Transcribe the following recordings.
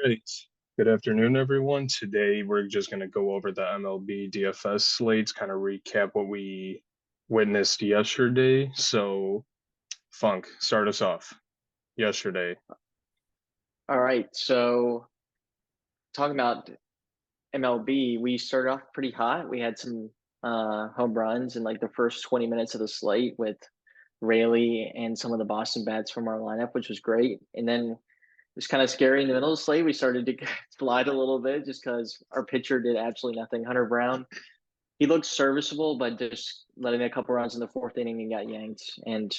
right. Good afternoon, everyone. Today we're just going to go over the MLB DFS slates, kind of recap what we witnessed yesterday. So, Funk, start us off. Yesterday. All right, so talking about MLB, we started off pretty hot. We had some home runs in like the first 20 minutes of the slate with Rayleigh and some of the Boston bats from our lineup, which was great. And then it was kind of scary in the middle of the slate. We started to slide a little bit just because our pitcher did absolutely nothing. Hunter Brown, he looked serviceable, but just letting a couple runs in the fourth inning and got yanked. And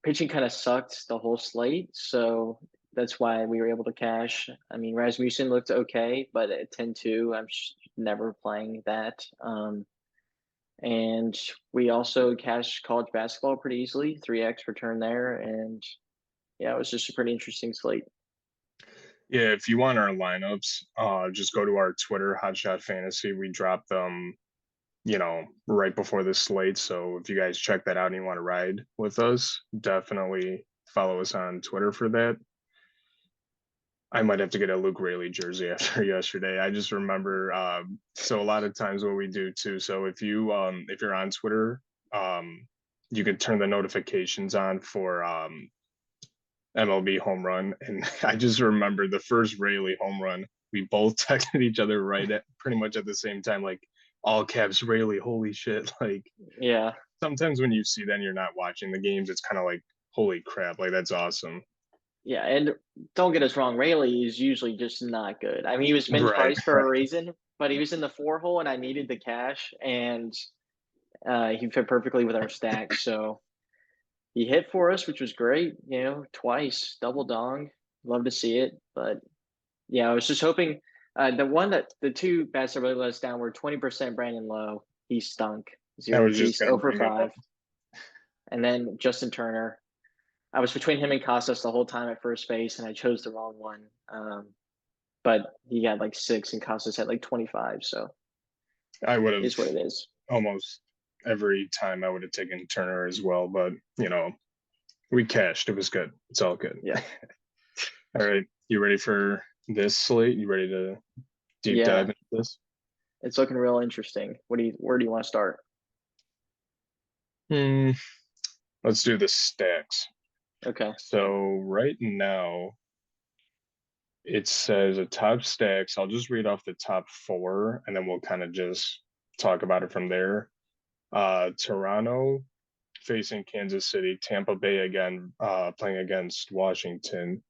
pitching kind of sucked the whole slate, so that's why we were able to cash. I mean, Rasmussen looked okay, but at 10-2, I'm never playing that. And we also cashed college basketball pretty easily, 3x return there. And yeah, it was just a pretty interesting slate. Yeah, if you want our lineups, just go to our Twitter, Hotshot Fantasy. We drop them, right before the slate. So if you guys check that out and you want to ride with us, definitely follow us on Twitter for that. I might have to get a Luke Rayleigh jersey after yesterday. I just remember so a lot of times what we do too. So if you're on Twitter, you can turn the notifications on for MLB home run. And I just remember the first Rayleigh home run, we both texted each other right at pretty much at the same time, like all caps Rayleigh, holy shit. Like Yeah. sometimes when you see that and you're not watching the games, it's kind of like, holy crap, like that's awesome. Yeah. And don't get us wrong, Rayleigh is usually just not good. I mean, he was min Right, price for a right. reason, but he was in the four hole and I needed the cash. And he fit perfectly with our stack. So he hit for us, which was great, twice, double dong. Love to see it. But yeah, I was just hoping the two bats that really let us down were 20% Brandon Lowe. He stunk. I Zero. was just He's gonna 0 for bring him up. 5. And then Justin Turner. I was between him and Casas the whole time at first base, and I chose the wrong one. But he got like 6, and Casas had like 25. So I would it have is what it is. almost every time I would have taken Turner as well, but we cashed. It was good. It's all good. Yeah. All right, you ready for this slate? You ready to deep dive Yeah. into this? It's looking real interesting. Where do you want to start? Hmm, let's do the stacks. Okay. So right now it says a top stacks. I'll just read off the top four and then we'll kind of just talk about it from there. Toronto facing Kansas City, Tampa Bay again, playing against Washington,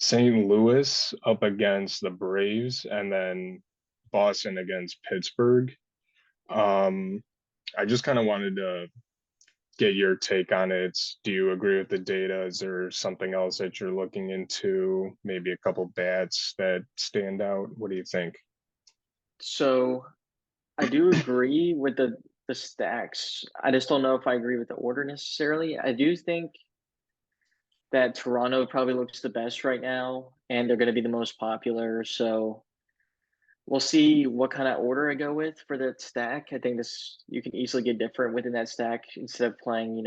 St. Louis up against the Braves, and then Boston against Pittsburgh. Um, I just kind of wanted to get your take on it. Do you agree with the data? Is there something else that you're looking into? Maybe a couple bats that stand out? What do you think? So I do agree with the stacks. I just don't know if I agree with the order necessarily. I do think that Toronto probably looks the best right now, and they're going to be the most popular. So we'll see what kind of order I go with for that stack. I think this you can easily get different within that stack instead of playing,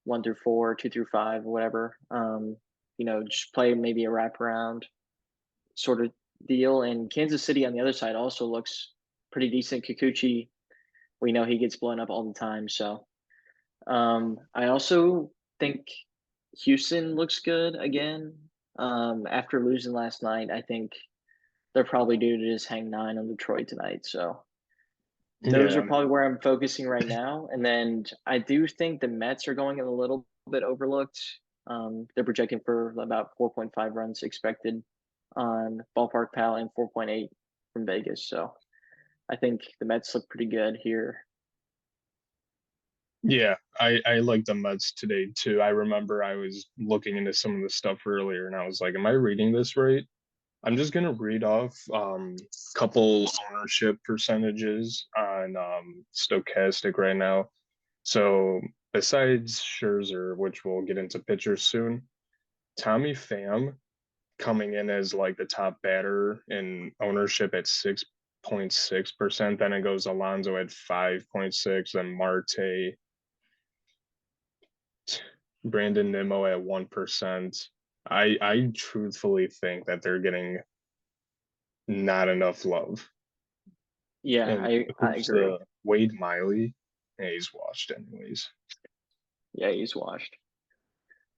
1 through 4, 2 through 5, whatever. Just play maybe a wraparound sort of deal. And Kansas City on the other side also looks pretty decent. Kikuchi, we know he gets blown up all the time. So I also think Houston looks good again. After losing last night, I think they're probably due to just hang 9 on Detroit tonight. So those are Yeah, probably where I'm focusing right now. And then I do think the Mets are going a little bit overlooked. They're projecting for about 4.5 runs expected on Ballpark Pal and 4.8 from Vegas. So I think the Mets look pretty good here. yeah, I like the Mets today too. I remember I was looking into some of the stuff earlier, and I was like, "Am I reading this right?" I'm just gonna read off couple ownership percentages on Stochastic right now. So besides Scherzer, which we'll get into pitchers soon, Tommy Pham coming in as like the top batter in ownership at 6.6%. Then it goes Alonso at 5.6, then Marte, Brandon Nimmo at 1%. I truthfully think that they're getting not enough love. Yeah, And I who's agree. the Wade Miley? Yeah, he's washed anyways. Yeah, he's washed.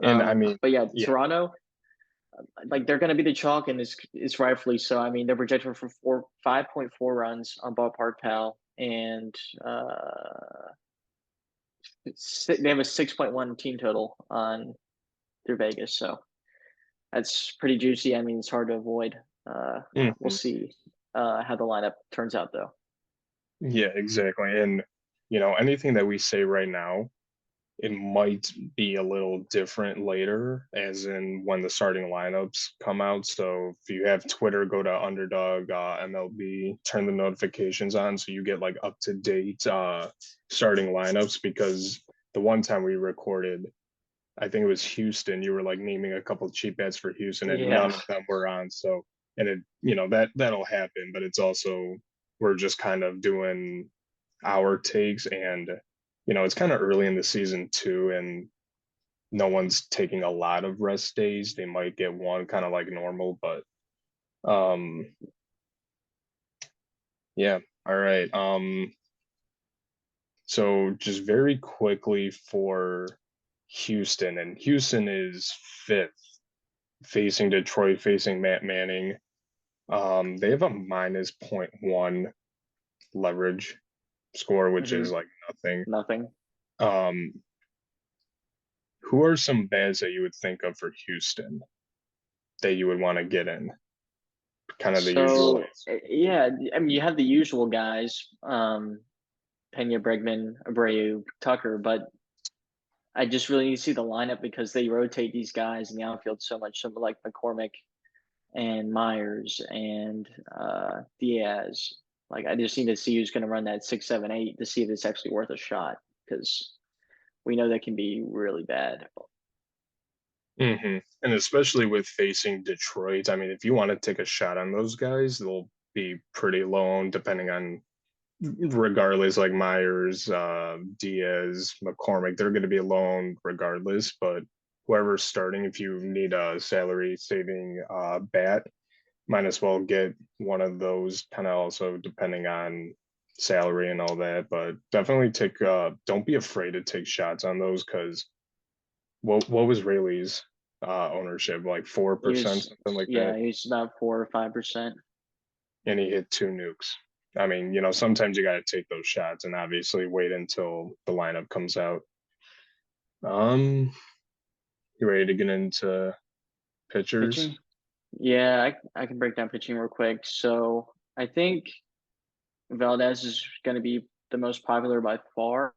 And I mean, But yeah, yeah, Toronto, like they're going to be the chalk, and it's rightfully so. I mean, they're projected for 5.4 runs on Ballpark Pal, and they have a 6.1 team total on through Vegas. So that's pretty juicy. I mean, it's hard to avoid. We'll mhm, see how the lineup turns out, though. yeah, exactly. And anything that we say right now, it might be a little different later, as in when the starting lineups come out. So if you have Twitter, go to Underdog MLB, turn the notifications on so you get like up to date starting lineups. Because the one time we recorded, I think it was Houston, you were like naming a couple of cheap bets for Houston, and Yeah, none of them were on. So, and that'll happen, but it's also we're just kind of doing our takes, and it's kind of early in the season too, and no one's taking a lot of rest days. They might get one, kind of like normal, but um yeah. All right. So just very quickly for Houston, and Houston is fifth, facing Detroit, facing Matt Manning. They have a minus point 0.1 leverage score, which hmm is like nothing. nothing. Um, who are some bets that you would think of for Houston that you would want to get in? Kind of the usual So answer. yeah, I mean, you have the usual guys, Pena, Bregman, Abreu, Tucker, but I just really need to see the lineup because they rotate these guys in the outfield so much. Some like McCormick and Myers and Diaz. Like I just need to see who's going to run that 6, 7, 8 to see if it's actually worth a shot because we know that can be really bad. And especially with facing Detroit, I mean, if you want to take a shot on those guys, they'll be pretty low owned depending on, regardless, like Myers, Diaz, McCormick, they're going to be alone regardless. But whoever's starting, if you need a salary saving bat, might as well get one of those, kind of also depending on salary and all that. But definitely take, don't be afraid to take shots on those, because what was Rayleigh's ownership, like He 4%, was, something like that, yeah, he's about 4 or 5%. and he hit two nukes. I mean, sometimes you got to take those shots and obviously wait until the lineup comes out. Um, you ready to get into pitchers? Pitching, yeah, I can break down pitching real quick. So I think Valdez is going to be the most popular by far,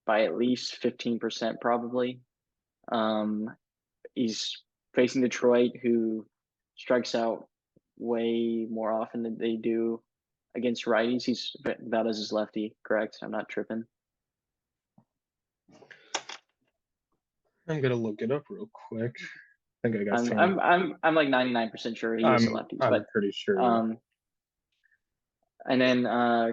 by at least 15% probably. Um, he's facing Detroit, who strikes out way more often than they do against righties. He's Valdez is lefty, correct? I'm not tripping. I'm gonna look it up real quick. I think I got I'm fan. I'm I'm I'm like 99% sure he is a lefty, I'm but pretty sure. um, and then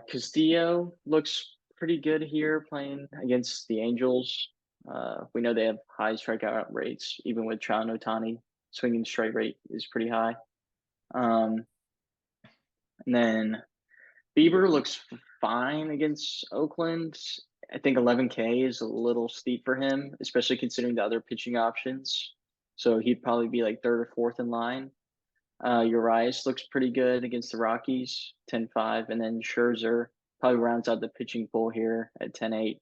Castillo looks pretty good here playing against the Angels. We know they have high strikeout rates, even with Trout and Otani. Swinging strike rate is pretty high. Um, and then Bieber looks fine against Oakland. I think 11K is a little steep for him, especially considering the other pitching options. So he'd probably be like third or fourth in line. Urias looks pretty good against the Rockies, 10-5. And then Scherzer probably rounds out the pitching pool here at 10-8.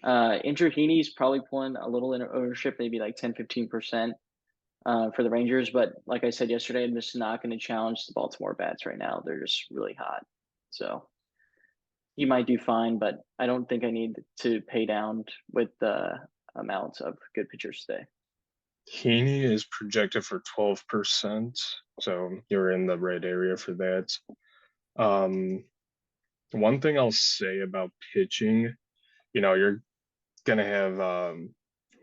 Andrew Heaney's probably pulling a little in ownership, maybe like 10-15% for the Rangers. But like I said yesterday, I'm just not going to challenge the Baltimore bats right now. They're just really hot. So he might do fine, but I don't think I need to pay down with the amount of good pitchers today. Heaney is projected for 12%, so you're in the right area for that. Um, one thing I'll say about pitching, you're gonna have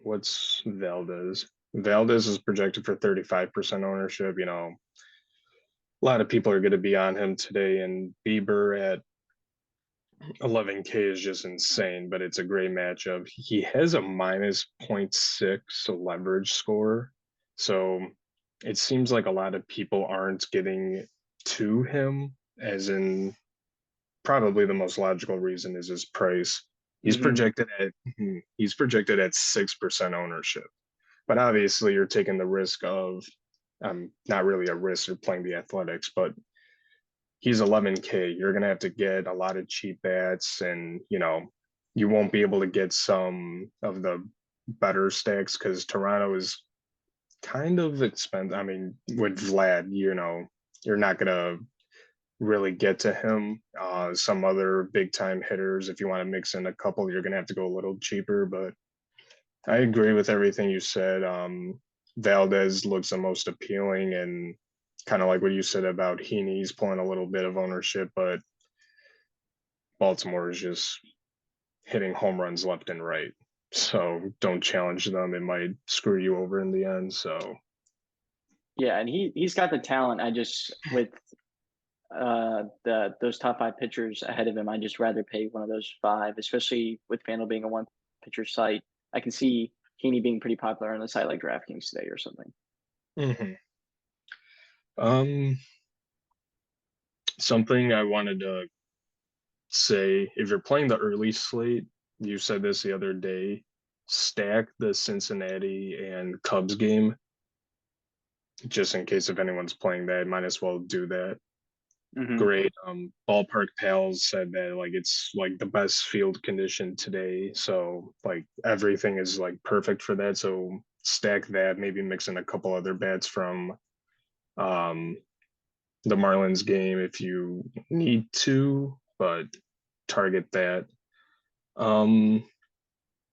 what's Valdez? Valdez is projected for 35% ownership. A lot of people are going to be on him today, and Bieber at 11K is just insane, but it's a great matchup. He has a minus zero point 0.6 leverage score, So it seems like a lot of people aren't getting to him, as in probably the most logical reason is his price. He's Hmm. projected at he's projected at 6% ownership. But obviously you're taking the risk of not really a risk of playing the Athletics, but he's 11K. You're gonna have to get a lot of cheap bats, and you won't be able to get some of the better stacks because Toronto is kind of expensive. I mean, with Vlad, you're not gonna really get to him. Some other big time hitters, if you want to mix in a couple, you're gonna have to go a little cheaper. But I agree with everything you said. Valdez looks the most appealing, and kind of like what you said about Heaney's pulling a little bit of ownership, but Baltimore is just hitting home runs left and right. So don't challenge them. It might screw you over in the end. So Yeah, and he's got the talent. I just with the those top five pitchers ahead of him, I just rather pay one of those five, especially with Fanduel being a one pitcher site. I can see Heaney being pretty popular on a site like DraftKings today or something. mhm. um, something I wanted to say, if you're playing the early slate, you said this the other day, stack the Cincinnati and Cubs game just in case if anyone's playing that, might as well do that. Hmm. Great. Ballpark Pals said that like it's like the best field condition today. So like everything is like perfect for that. So stack that, maybe mix in a couple other bets from um the Marlins game if you need to, but target that. Um,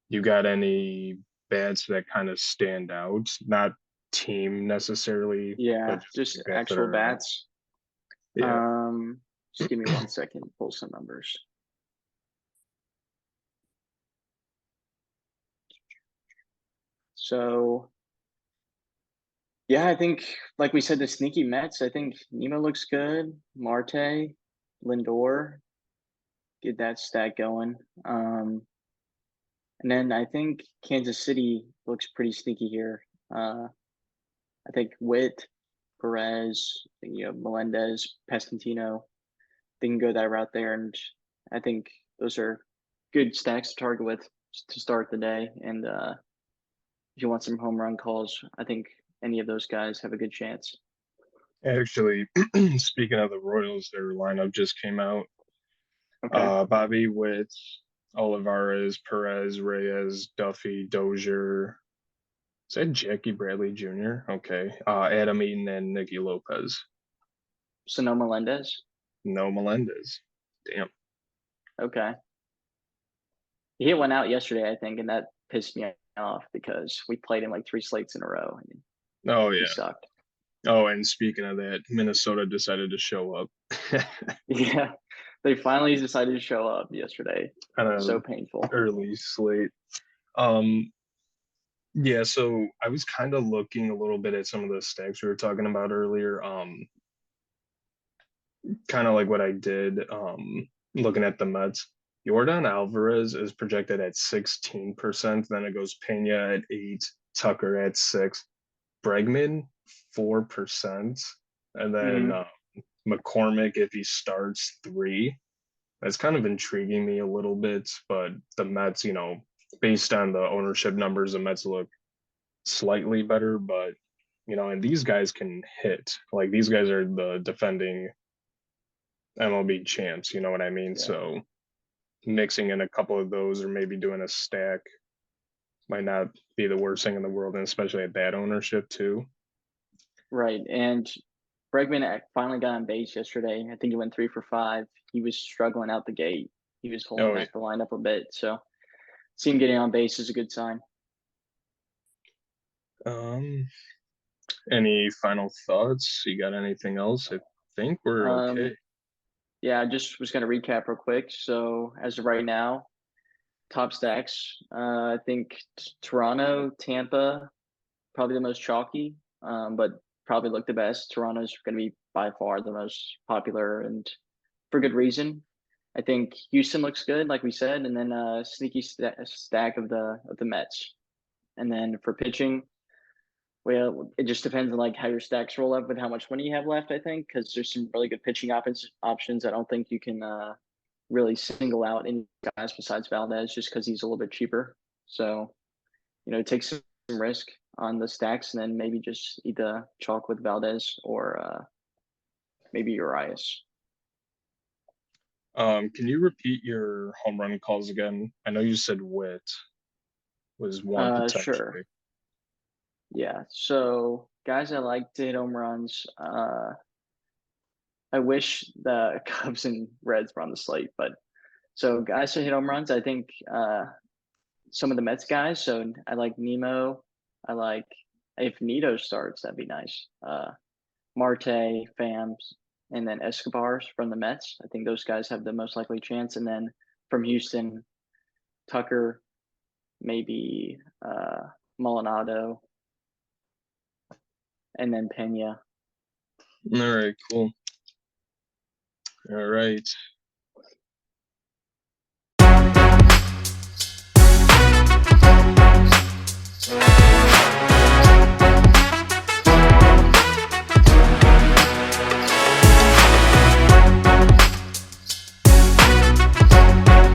you got any bets that kind of stand out? Not team necessarily, but Yeah, just just like bets that actual are bats. yeah. Just give me 1 second, pull some numbers. So yeah, I think like we said, the sneaky Mets. I think Nemo looks good. Marte, Lindor, get that stack going. And then I think Kansas City looks pretty sneaky here. I think Witt, Perez, Melendez, Pescantino. They can go that route there, and I think those are good stacks to target with to start the day. And if you want some home run calls, I think any of those guys have a good chance. Actually, speaking of the Royals, their lineup just came out. Okay. Bobby Witt, Olivares, Perez, Reyes, Duffy, Dozier. Is that Jackie Bradley Jr.? Okay. Adam Eaton and Nicky Lopez. So no Melendez. No Melendez. Damn. Okay. He hit one out yesterday, I think, and that pissed me off because we played him like three slates in a row and Oh he yeah. sucked. Oh, and speaking of that, Minnesota decided to show up. Yeah. They finally decided to show up yesterday. Kind So of painful. early slate. Um, yeah, so I was kind of looking a little bit at some of the stacks we were talking about earlier. Kind of like what I did, looking at the Mets. Jordan Alvarez is projected at 16%. Then it goes Pena at 8, Tucker at 6, Bregman 4%, and then Hmm. McCormick if he starts 3. That's kind of intriguing me a little bit, but the Mets, based on the ownership numbers, the Mets look slightly better, but and these guys can hit. Like these guys are the defending MLB champs, you know what I mean? Yeah. So mixing in a couple of those or maybe doing a stack might not be the worst thing in the world, and especially at that ownership too. Right. And Bregman finally got on base yesterday. I think he went 3 for 5. He was struggling out the gate. He was holding Oh yeah. back the lineup a bit. So see him getting on base is a good sign. Um, any final thoughts? You got anything else? I think we're Um, okay. yeah, I just was going to recap real quick. So as of right now, top stacks. I think Toronto, Tampa, probably the most chalky, but probably look the best. Toronto's going to be by far the most popular and for good reason. I think Houston looks good, like we said, and then sneaky stack of the Mets. And then for pitching, Well, it just depends on like how your stacks roll up with how much money you have left, I think, because there's some really good pitching options. I don't think you can really single out any guys besides Valdez just because he's a little bit cheaper. So, take some risk on the stacks and then maybe just either chalk with Valdez or maybe Urias. Can you repeat your home run calls again? I know you said Witt was one Sure. potentially. Yeah. So guys I like to hit home runs. I wish the Cubs and Reds were on the slate, but so guys to hit home runs, I think some of the Mets guys. So I like Nemo. I like if Nito starts, that'd be nice. Marte, Fams, and then Escobars from the Mets. I think those guys have the most likely chance. And then from Houston, Tucker, maybe Molinado, and then Pena. All right, cool. All right.